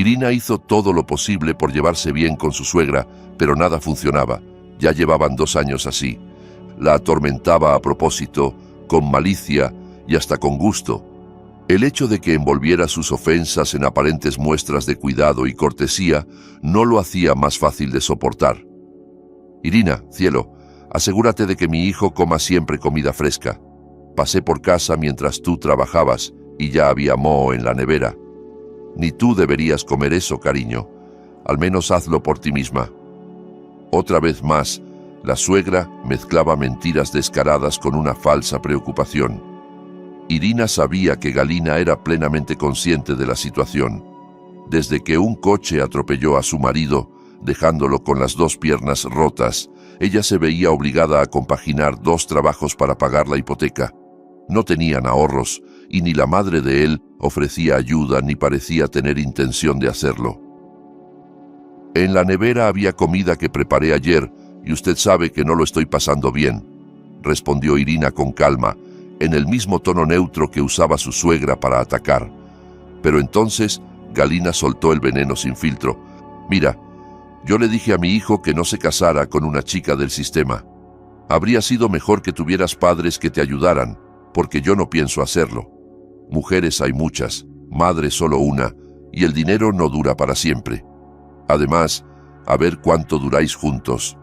Irina hizo todo lo posible por llevarse bien con su suegra, pero nada funcionaba. Ya llevaban 2 años así. La atormentaba a propósito, con malicia y hasta con gusto. El hecho de que envolviera sus ofensas en aparentes muestras de cuidado y cortesía no lo hacía más fácil de soportar. Irina, cielo, asegúrate de que mi hijo coma siempre comida fresca. Pasé por casa mientras tú trabajabas y ya había moho en la nevera. Ni tú deberías comer eso, cariño. Al menos hazlo por ti misma. Otra vez más, la suegra mezclaba mentiras descaradas con una falsa preocupación. Irina sabía que Galina era plenamente consciente de la situación. Desde que un coche atropelló a su marido, dejándolo con las 2 piernas rotas, ella se veía obligada a compaginar 2 trabajos para pagar la hipoteca. No tenían ahorros, y ni la madre de él ofrecía ayuda ni parecía tener intención de hacerlo. En la nevera había comida que preparé ayer, y usted sabe que no lo estoy pasando bien, respondió Irina con calma, en el mismo tono neutro que usaba su suegra para atacar. Pero entonces Galina soltó el veneno sin filtro. Mira, yo le dije a mi hijo que no se casara con una chica del sistema. Habría sido mejor que tuvieras padres que te ayudaran, porque yo no pienso hacerlo. Mujeres hay muchas, madre solo una, y el dinero no dura para siempre. Además, a ver cuánto duráis juntos.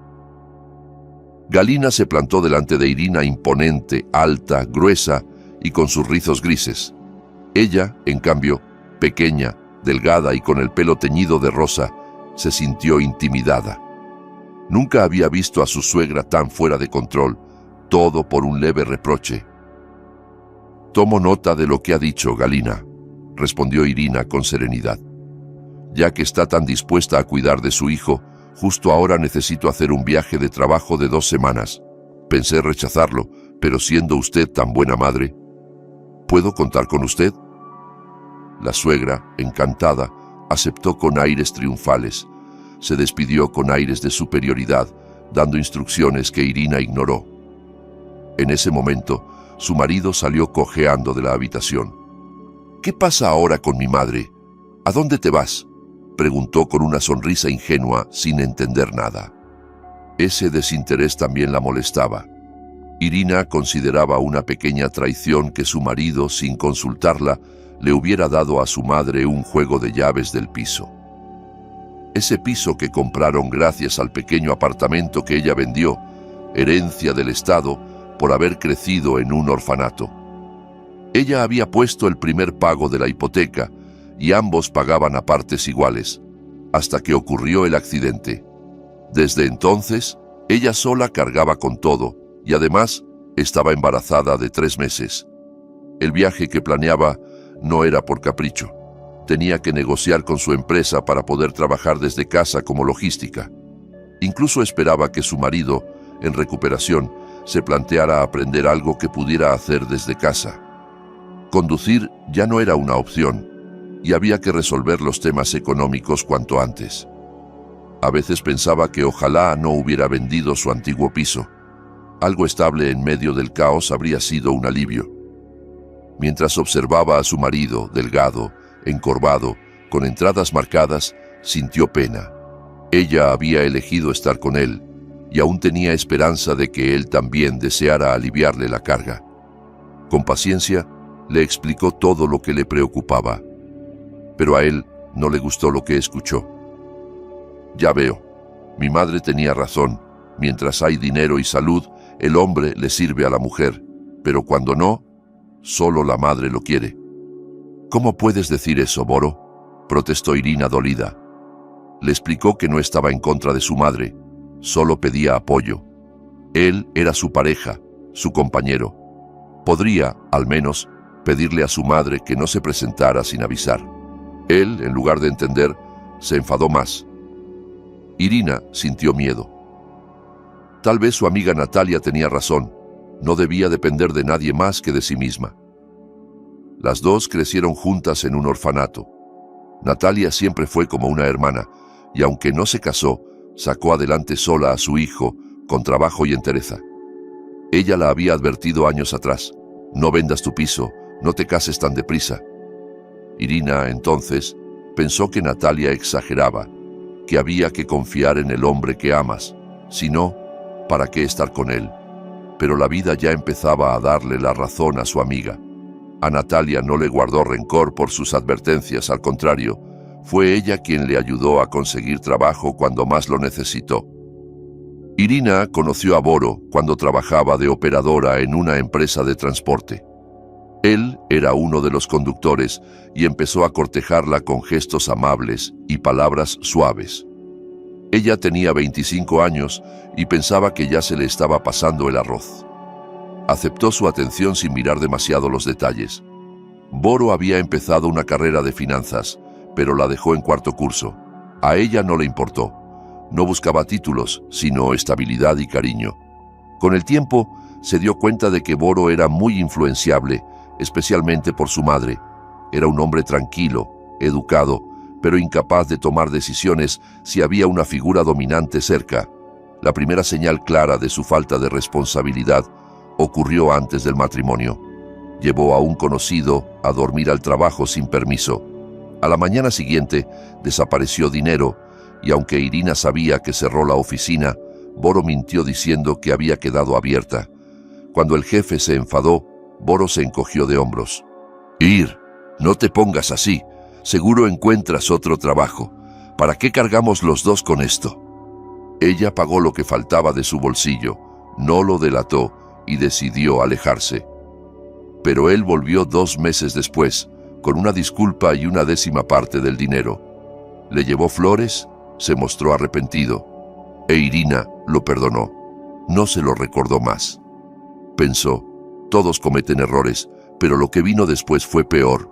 Galina se plantó delante de Irina imponente, alta, gruesa y con sus rizos grises. Ella, en cambio, pequeña, delgada y con el pelo teñido de rosa, se sintió intimidada. Nunca había visto a su suegra tan fuera de control, todo por un leve reproche. «Tomo nota de lo que ha dicho, Galina», respondió Irina con serenidad. «Ya que está tan dispuesta a cuidar de su hijo, justo ahora necesito hacer un viaje de trabajo de 2 semanas. Pensé rechazarlo, pero siendo usted tan buena madre, ¿puedo contar con usted?» La suegra, encantada, aceptó con aires triunfales. Se despidió con aires de superioridad, dando instrucciones que Irina ignoró. En ese momento, su marido salió cojeando de la habitación. «¿Qué pasa ahora con mi madre? ¿A dónde te vas?», preguntó con una sonrisa ingenua, sin entender nada. Ese desinterés también la molestaba. Irina consideraba una pequeña traición que su marido, sin consultarla, le hubiera dado a su madre un juego de llaves del piso. Ese piso que compraron gracias al pequeño apartamento que ella vendió, herencia del Estado, por haber crecido en un orfanato. Ella había puesto el primer pago de la hipoteca, y ambos pagaban a partes iguales, hasta que ocurrió el accidente. Desde entonces, ella sola cargaba con todo, y además estaba embarazada de 3 meses. El viaje que planeaba no era por capricho. Tenía que negociar con su empresa para poder trabajar desde casa como logística. Incluso esperaba que su marido, en recuperación, se planteara aprender algo que pudiera hacer desde casa. Conducir ya no era una opción, y había que resolver los temas económicos cuanto antes. A veces pensaba que ojalá no hubiera vendido su antiguo piso. Algo estable en medio del caos habría sido un alivio. Mientras observaba a su marido, delgado, encorvado, con entradas marcadas, sintió pena. Ella había elegido estar con él, y aún tenía esperanza de que él también deseara aliviarle la carga. Con paciencia, le explicó todo lo que le preocupaba. Pero a él no le gustó lo que escuchó. «Ya veo, mi madre tenía razón. Mientras hay dinero y salud, el hombre le sirve a la mujer, pero cuando no, solo la madre lo quiere». «¿Cómo puedes decir eso, Boro?», protestó Irina dolida. Le explicó que no estaba en contra de su madre, solo pedía apoyo. Él era su pareja, su compañero. Podría, al menos, pedirle a su madre que no se presentara sin avisar. Él, en lugar de entender, se enfadó más. Irina sintió miedo. Tal vez su amiga Natalia tenía razón. No debía depender de nadie más que de sí misma. Las dos crecieron juntas en un orfanato. Natalia siempre fue como una hermana, y aunque no se casó, sacó adelante sola a su hijo, con trabajo y entereza. Ella la había advertido años atrás: «No vendas tu piso, no te cases tan deprisa». Irina, entonces, Pensó que Natalia exageraba, que había que confiar en el hombre que amas. Si no, ¿para qué estar con él? Pero la vida ya empezaba a darle la razón a su amiga. A Natalia no le guardó rencor por sus advertencias, al contrario, fue ella quien le ayudó a conseguir trabajo cuando más lo necesitó. Irina conoció a Boro cuando trabajaba de operadora en una empresa de transporte. Él era uno de los conductores y empezó a cortejarla con gestos amables y palabras suaves. Ella tenía 25 años y pensaba que ya se le estaba pasando el arroz. Aceptó su atención sin mirar demasiado los detalles. Boro había empezado una carrera de finanzas, pero la dejó en cuarto curso. A ella no le importó. No buscaba títulos, sino estabilidad y cariño. Con el tiempo, se dio cuenta de que Boro era muy influenciable, especialmente por su madre. Era un hombre tranquilo, educado, pero incapaz de tomar decisiones si había una figura dominante cerca. La primera señal clara de su falta de responsabilidad ocurrió antes del matrimonio. Llevó a un conocido a dormir al trabajo sin permiso. A la mañana siguiente desapareció dinero y aunque Irina sabía que cerró la oficina, Boro mintió diciendo que había quedado abierta. Cuando el jefe se enfadó, Boro se encogió de hombros. «Ir, no te pongas así. Seguro encuentras otro trabajo. ¿Para qué cargamos los dos con esto?» Ella pagó lo que faltaba de su bolsillo, no lo delató y decidió alejarse. Pero él volvió 2 meses después, con una disculpa y una 10ª parte del dinero. Le llevó flores, se mostró arrepentido, e Irina lo perdonó. No se lo recordó más. Pensó, todos cometen errores, pero lo que vino después fue peor.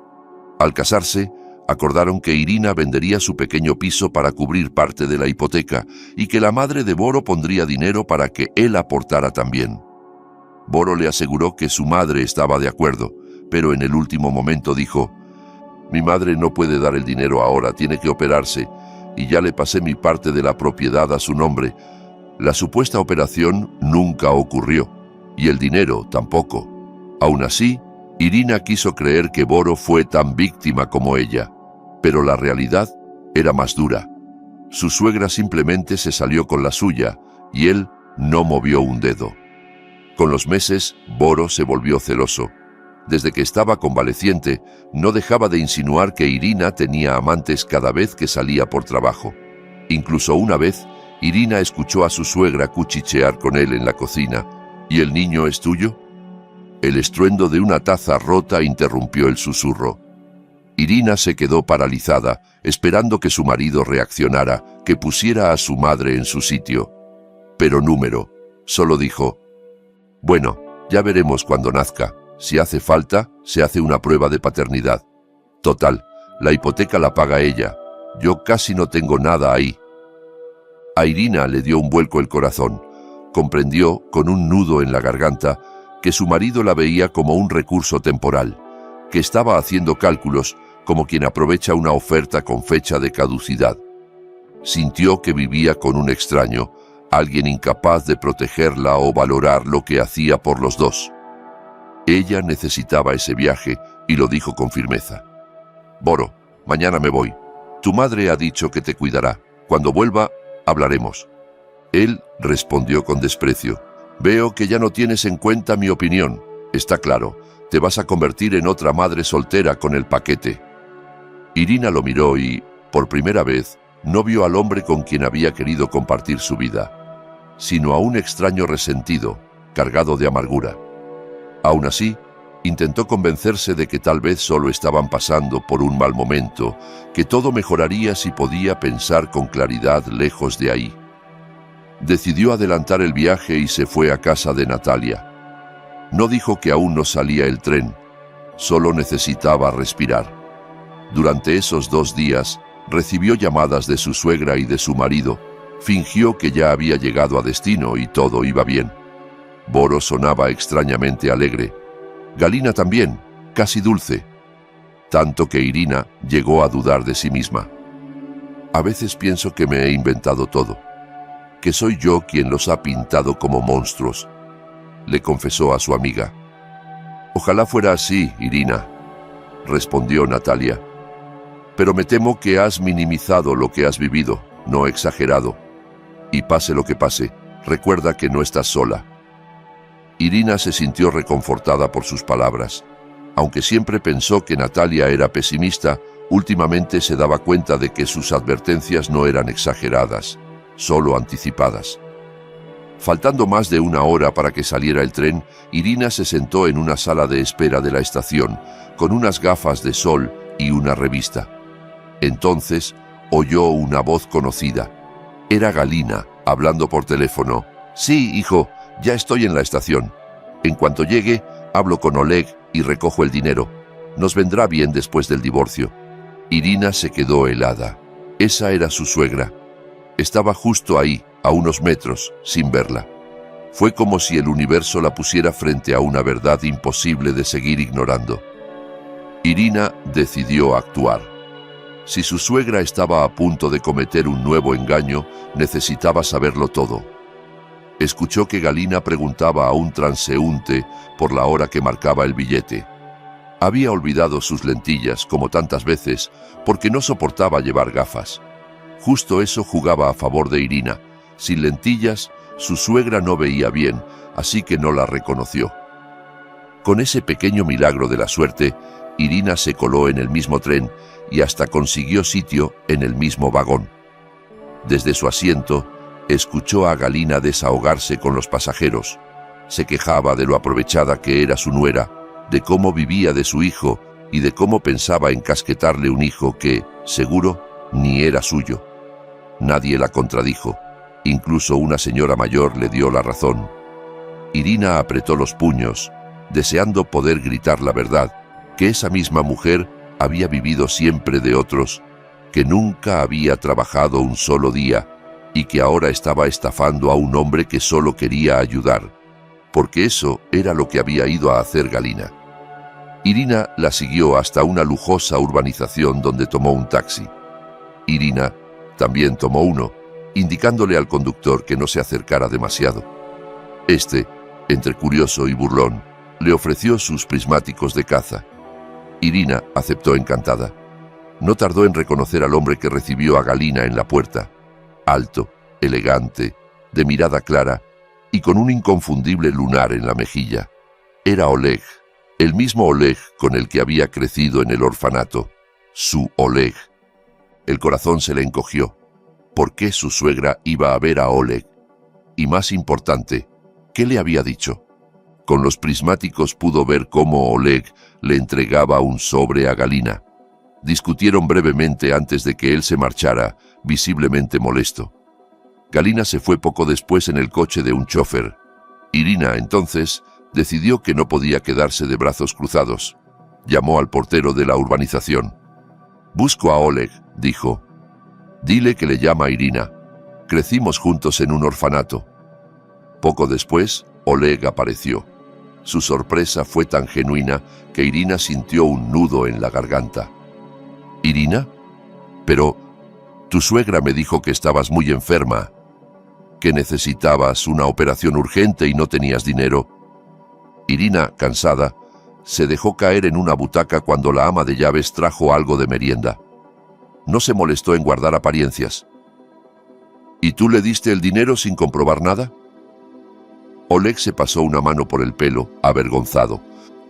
Al casarse, acordaron que Irina vendería su pequeño piso para cubrir parte de la hipoteca y que la madre de Boro pondría dinero para que él aportara también. Boro le aseguró que su madre estaba de acuerdo, pero en el último momento dijo: «Mi madre no puede dar el dinero ahora, tiene que operarse, y ya le pasé mi parte de la propiedad a su nombre». La supuesta operación nunca ocurrió, y el dinero tampoco. Aún así, Irina quiso creer que Boro fue tan víctima como ella, pero la realidad era más dura. Su suegra simplemente se salió con la suya, y él no movió un dedo. Con los meses, Boro se volvió celoso. Desde que estaba convaleciente, no dejaba de insinuar que Irina tenía amantes cada vez que salía por trabajo. Incluso una vez, Irina escuchó a su suegra cuchichear con él en la cocina. «¿Y el niño es tuyo?». El estruendo de una taza rota interrumpió el susurro. Irina se quedó paralizada, esperando que su marido reaccionara, que pusiera a su madre en su sitio. Pero solo dijo: «Bueno, ya veremos cuando nazca. Si hace falta, se hace una prueba de paternidad. Total, la hipoteca la paga ella. Yo casi no tengo nada ahí». A Irina le dio un vuelco el corazón. Comprendió, con un nudo en la garganta, que su marido la veía como un recurso temporal, que estaba haciendo cálculos como quien aprovecha una oferta con fecha de caducidad. Sintió que vivía con un extraño, alguien incapaz de protegerla o valorar lo que hacía por los dos. Ella necesitaba ese viaje y lo dijo con firmeza. «Boro, mañana me voy. Tu madre ha dicho que te cuidará. Cuando vuelva, hablaremos». Él respondió con desprecio: «Veo que ya no tienes en cuenta mi opinión. Está claro, te vas a convertir en otra madre soltera con el paquete». Irina lo miró y, por primera vez, no vio al hombre con quien había querido compartir su vida, sino a un extraño resentido, cargado de amargura. Aún así, intentó convencerse de que tal vez solo estaban pasando por un mal momento, que todo mejoraría si podía pensar con claridad lejos de ahí. Decidió adelantar el viaje y se fue a casa de Natalia. No dijo que aún no salía el tren, solo necesitaba respirar. Durante esos 2 días, recibió llamadas de su suegra y de su marido. Fingió que ya había llegado a destino y todo iba bien. Boro sonaba extrañamente alegre. Galina también, casi dulce. Tanto que Irina llegó a dudar de sí misma. «A veces pienso que me he inventado todo, que soy yo quien los ha pintado como monstruos», le confesó a su amiga. «Ojalá fuera así, Irina», respondió Natalia. Pero me temo que has minimizado lo que has vivido, no exagerado. Y pase lo que pase, recuerda que no estás sola. Irina se sintió reconfortada por sus palabras. Aunque siempre pensó que Natalia era pesimista, últimamente se daba cuenta de que sus advertencias no eran exageradas, solo anticipadas. Faltando más de una hora para que saliera el tren, Irina se sentó en una sala de espera de la estación, con unas gafas de sol y una revista. Entonces oyó una voz conocida. Era Galina, hablando por teléfono. «Sí, hijo, ya estoy en la estación. En cuanto llegue, hablo con Oleg y recojo el dinero. Nos vendrá bien después del divorcio». Irina se quedó helada. Esa era su suegra. Estaba justo ahí, a unos metros, sin verla. Fue como si el universo la pusiera frente a una verdad imposible de seguir ignorando. Irina decidió actuar. Si su suegra estaba a punto de cometer un nuevo engaño, necesitaba saberlo todo. Escuchó que Galina preguntaba a un transeúnte por la hora que marcaba el billete. Había olvidado sus lentillas, como tantas veces, porque no soportaba llevar gafas. Justo eso jugaba a favor de Irina. Sin lentillas, su suegra no veía bien, así que no la reconoció. Con ese pequeño milagro de la suerte, Irina se coló en el mismo tren y hasta consiguió sitio en el mismo vagón. Desde su asiento, escuchó a Galina desahogarse con los pasajeros. Se quejaba de lo aprovechada que era su nuera, de cómo vivía de su hijo y de cómo pensaba encasquetarle un hijo que, seguro, ni era suyo. Nadie la contradijo. Incluso una señora mayor le dio la razón. Irina apretó los puños, deseando poder gritar la verdad, que esa misma mujer había vivido siempre de otros, que nunca había trabajado un solo día y que ahora estaba estafando a un hombre que solo quería ayudar, porque eso era lo que había ido a hacer Galina. Irina la siguió hasta una lujosa urbanización donde tomó un taxi. Irina también tomó uno, indicándole al conductor que no se acercara demasiado. Este, entre curioso y burlón, le ofreció sus prismáticos de caza. Irina aceptó encantada. No tardó en reconocer al hombre que recibió a Galina en la puerta. Alto, elegante, de mirada clara y con un inconfundible lunar en la mejilla. Era Oleg, el mismo Oleg con el que había crecido en el orfanato. Su Oleg. El corazón se le encogió. ¿Por qué su suegra iba a ver a Oleg? Y más importante, ¿qué le había dicho? Con los prismáticos pudo ver cómo Oleg le entregaba un sobre a Galina. Discutieron brevemente antes de que él se marchara, visiblemente molesto. Galina se fue poco después en el coche de un chofer. Irina, entonces, decidió que no podía quedarse de brazos cruzados. Llamó al portero de la urbanización. «Busco a Oleg», dijo. «Dile que le llama Irina. Crecimos juntos en un orfanato». Poco después, Oleg apareció. Su sorpresa fue tan genuina que Irina sintió un nudo en la garganta. «¿Irina? Pero tu suegra me dijo que estabas muy enferma, que necesitabas una operación urgente y no tenías dinero». Irina, cansada, se dejó caer en una butaca cuando la ama de llaves trajo algo de merienda. No se molestó en guardar apariencias. «¿Y tú le diste el dinero sin comprobar nada?» Oleg se pasó una mano por el pelo, avergonzado.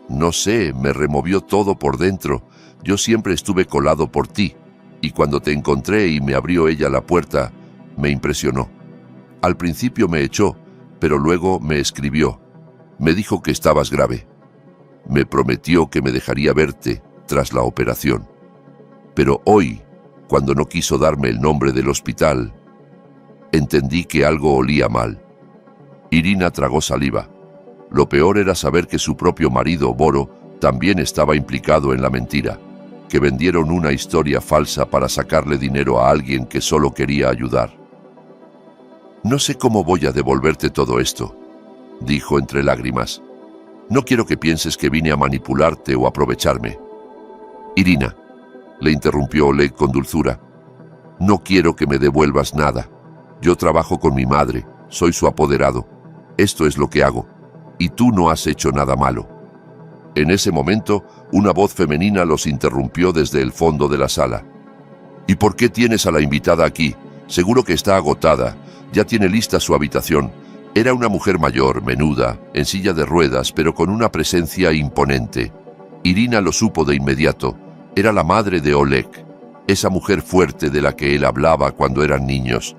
«No sé, me removió todo por dentro. Yo siempre estuve colado por ti, y cuando te encontré y me abrió ella la puerta, me impresionó. Al principio me echó, pero luego me escribió. Me dijo que estabas grave. Me prometió que me dejaría verte tras la operación. Pero hoy, cuando no quiso darme el nombre del hospital, entendí que algo olía mal». Irina tragó saliva. Lo peor era saber que su propio marido, Boro, también estaba implicado en la mentira, que vendieron una historia falsa para sacarle dinero a alguien que solo quería ayudar. «No sé cómo voy a devolverte todo esto», dijo entre lágrimas. «No quiero que pienses que vine a manipularte o aprovecharme». «Irina», le interrumpió Oleg con dulzura, «no quiero que me devuelvas nada. Yo trabajo con mi madre, soy su apoderado. Esto es lo que hago, y tú no has hecho nada malo». En ese momento, una voz femenina los interrumpió desde el fondo de la sala. ¿Y por qué tienes a la invitada aquí? Seguro que está agotada. Ya tiene lista su habitación. Era una mujer mayor, menuda, en silla de ruedas, pero con una presencia imponente. Irina lo supo de inmediato. Era la madre de Oleg, esa mujer fuerte de la que él hablaba cuando eran niños,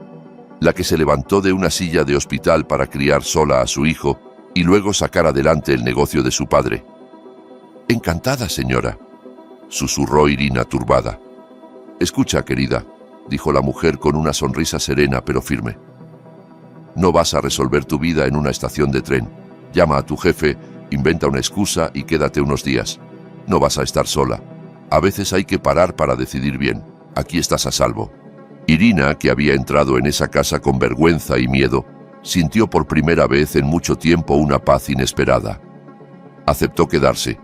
la que se levantó de una silla de hospital para criar sola a su hijo y luego sacar adelante el negocio de su padre. «Encantada, señora», susurró Irina turbada. «Escucha, querida», dijo la mujer con una sonrisa serena pero firme. «No vas a resolver tu vida en una estación de tren. Llama a tu jefe, inventa una excusa y quédate unos días. No vas a estar sola. A veces hay que parar para decidir bien. Aquí estás a salvo». Irina, que había entrado en esa casa con vergüenza y miedo, sintió por primera vez en mucho tiempo una paz inesperada. Aceptó quedarse.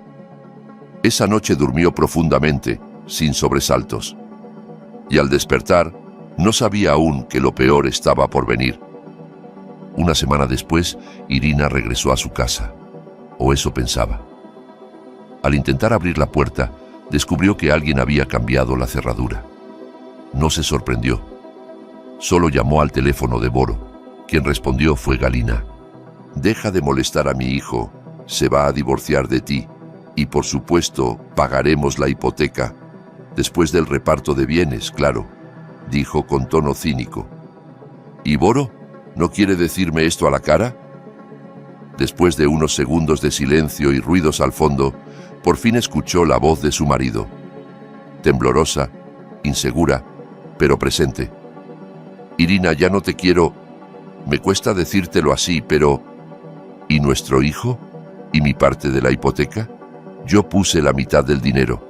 Esa noche durmió profundamente, sin sobresaltos. Y al despertar, no sabía aún que lo peor estaba por venir. Una semana después, Irina regresó a su casa. O eso pensaba. Al intentar abrir la puerta, descubrió que alguien había cambiado la cerradura. No se sorprendió. Solo llamó al teléfono de Boro. Quien respondió fue Galina. «Deja de molestar a mi hijo. Se va a divorciar de ti. Y por supuesto, pagaremos la hipoteca. Después del reparto de bienes, claro», dijo con tono cínico. «¿Y Boro? ¿No quiere decirme esto a la cara?» Después de unos segundos de silencio y ruidos al fondo, por fin escuchó la voz de su marido. Temblorosa, insegura, pero presente. «Irina, ya no te quiero. Me cuesta decírtelo así, pero... ¿Y nuestro hijo? ¿Y mi parte de la hipoteca? Yo puse la mitad del dinero».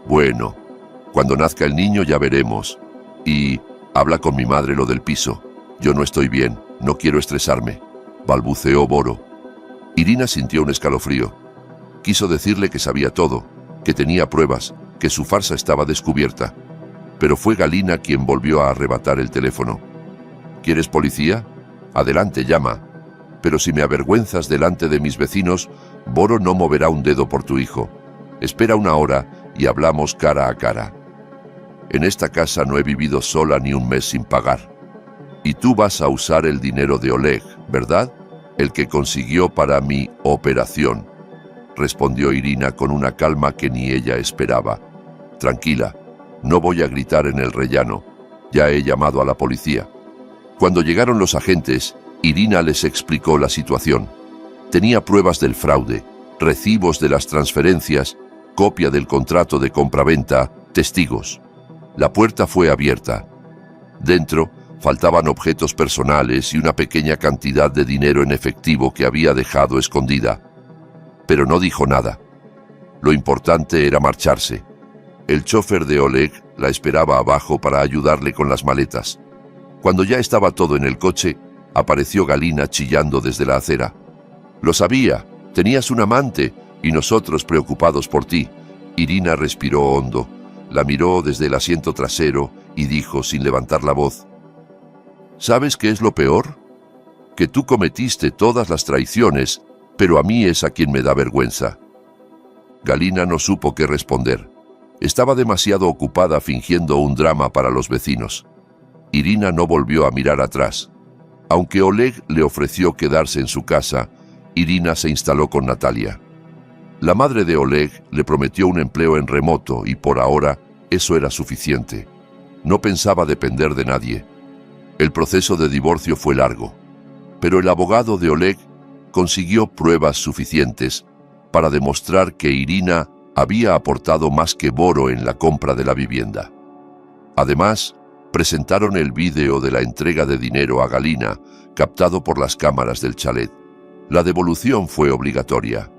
«Bueno, cuando nazca el niño ya veremos. Y habla con mi madre lo del piso. Yo no estoy bien, no quiero estresarme», balbuceó Boro. Irina sintió un escalofrío. Quiso decirle que sabía todo, que tenía pruebas, que su farsa estaba descubierta. Pero fue Galina quien volvió a arrebatar el teléfono. «¿Quieres policía? Adelante, llama. Pero si me avergüenzas delante de mis vecinos, Boro no moverá un dedo por tu hijo. Espera una hora y hablamos cara a cara. En esta casa no he vivido sola ni un mes sin pagar. Y tú vas a usar el dinero de Oleg, ¿verdad? El que consiguió para mi operación», respondió Irina con una calma que ni ella esperaba. «Tranquila. No voy a gritar en el rellano. Ya he llamado a la policía». Cuando llegaron los agentes, Irina les explicó la situación. Tenía pruebas del fraude, recibos de las transferencias, copia del contrato de compraventa, testigos. La puerta fue abierta. Dentro faltaban objetos personales y una pequeña cantidad de dinero en efectivo que había dejado escondida. Pero no dijo nada. Lo importante era marcharse. El chofer de Oleg la esperaba abajo para ayudarle con las maletas. Cuando ya estaba todo en el coche, apareció Galina chillando desde la acera. «Lo sabía, tenías un amante y nosotros preocupados por ti». Irina respiró hondo, la miró desde el asiento trasero y dijo sin levantar la voz: «¿Sabes qué es lo peor? Que tú cometiste todas las traiciones, pero a mí es a quien me da vergüenza». Galina no supo qué responder. Estaba demasiado ocupada fingiendo un drama para los vecinos. Irina no volvió a mirar atrás. Aunque Oleg le ofreció quedarse en su casa, Irina se instaló con Natalia. La madre de Oleg le prometió un empleo en remoto y por ahora eso era suficiente. No pensaba depender de nadie. El proceso de divorcio fue largo, pero el abogado de Oleg consiguió pruebas suficientes para demostrar que Irina había aportado más que Boro en la compra de la vivienda. Además, presentaron el vídeo de la entrega de dinero a Galina, captado por las cámaras del chalet. La devolución fue obligatoria.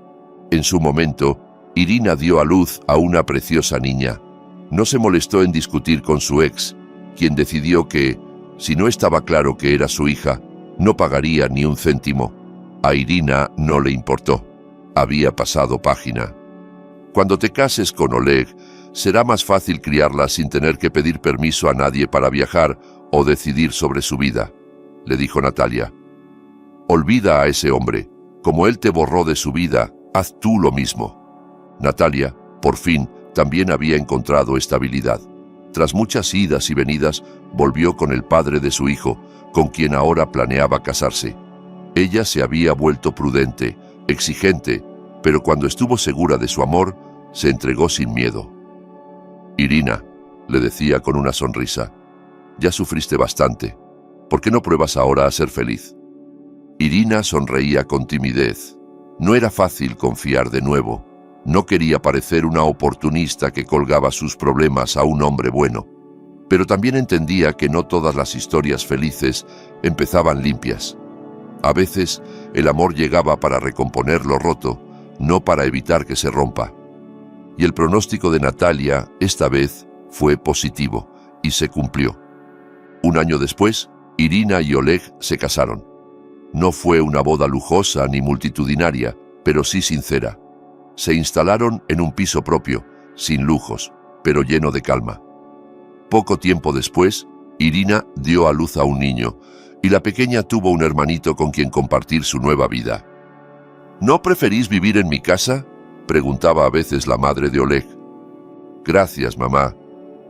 En su momento, Irina dio a luz a una preciosa niña. No se molestó en discutir con su ex, quien decidió que, si no estaba claro que era su hija, no pagaría ni un céntimo. A Irina no le importó. Había pasado página. «Cuando te cases con Oleg, será más fácil criarla sin tener que pedir permiso a nadie para viajar o decidir sobre su vida», le dijo Natalia. «Olvida a ese hombre. Como él te borró de su vida, haz tú lo mismo». Natalia, por fin, también había encontrado estabilidad. Tras muchas idas y venidas, volvió con el padre de su hijo, con quien ahora planeaba casarse. Ella se había vuelto prudente, exigente, pero cuando estuvo segura de su amor, se entregó sin miedo. «Irina», le decía con una sonrisa, «ya sufriste bastante. ¿Por qué no pruebas ahora a ser feliz?» Irina sonreía con timidez. No era fácil confiar de nuevo. No quería parecer una oportunista que colgaba sus problemas a un hombre bueno. Pero también entendía que no todas las historias felices empezaban limpias. A veces, el amor llegaba para recomponer lo roto, no para evitar que se rompa. Y el pronóstico de Natalia, esta vez, fue positivo, y se cumplió. Un año después, Irina y Oleg se casaron. No fue una boda lujosa ni multitudinaria, pero sí sincera. Se instalaron en un piso propio, sin lujos, pero lleno de calma. Poco tiempo después, Irina dio a luz a un niño, y la pequeña tuvo un hermanito con quien compartir su nueva vida. «¿No preferís vivir en mi casa?», preguntaba a veces la madre de Oleg. «Gracias, mamá,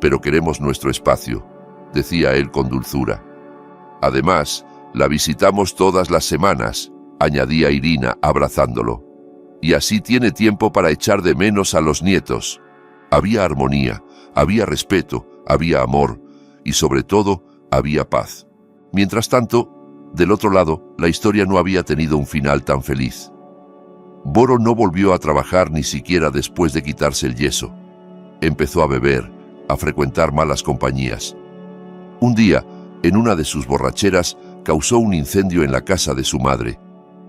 pero queremos nuestro espacio», decía él con dulzura. «Además, la visitamos todas las semanas», añadía Irina abrazándolo. «Y así tiene tiempo para echar de menos a los nietos». Había armonía, había respeto, había amor y sobre todo había paz. Mientras tanto, del otro lado, la historia no había tenido un final tan feliz. Boro no volvió a trabajar ni siquiera después de quitarse el yeso. Empezó a beber, a frecuentar malas compañías. Un día, en una de sus borracheras, causó un incendio en la casa de su madre.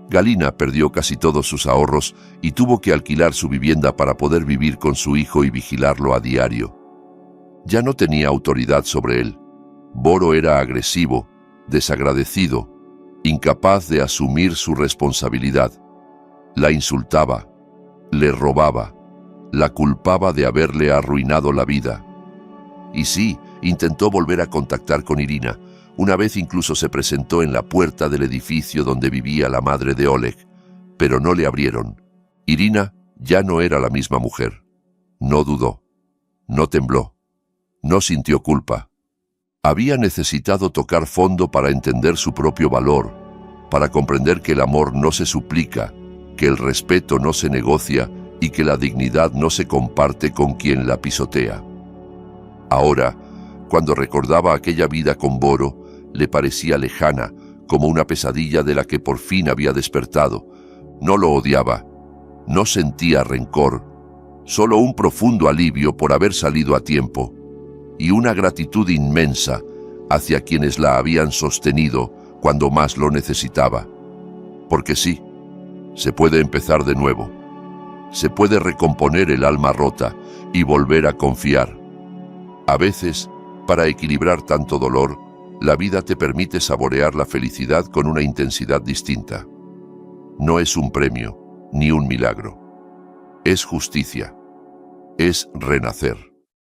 Galina perdió casi todos sus ahorros y tuvo que alquilar su vivienda para poder vivir con su hijo y vigilarlo a diario. Ya no tenía autoridad sobre él. Boro era agresivo, desagradecido, incapaz de asumir su responsabilidad. La insultaba, le robaba, la culpaba de haberle arruinado la vida. Y sí, intentó volver a contactar con Irina. Una vez incluso se presentó en la puerta del edificio donde vivía la madre de Oleg, pero no le abrieron. Irina ya no era la misma mujer. No dudó, no tembló, no sintió culpa. Había necesitado tocar fondo para entender su propio valor, para comprender que el amor no se suplica, que el respeto no se negocia y que la dignidad no se comparte con quien la pisotea. Ahora, cuando recordaba aquella vida con Boro, le parecía lejana, como una pesadilla de la que por fin había despertado. No lo odiaba, no sentía rencor, solo un profundo alivio por haber salido a tiempo, y una gratitud inmensa hacia quienes la habían sostenido cuando más lo necesitaba. Porque sí, se puede empezar de nuevo, se puede recomponer el alma rota y volver a confiar. A veces, para equilibrar tanto dolor, la vida te permite saborear la felicidad con una intensidad distinta. No es un premio, ni un milagro. Es justicia. Es renacer.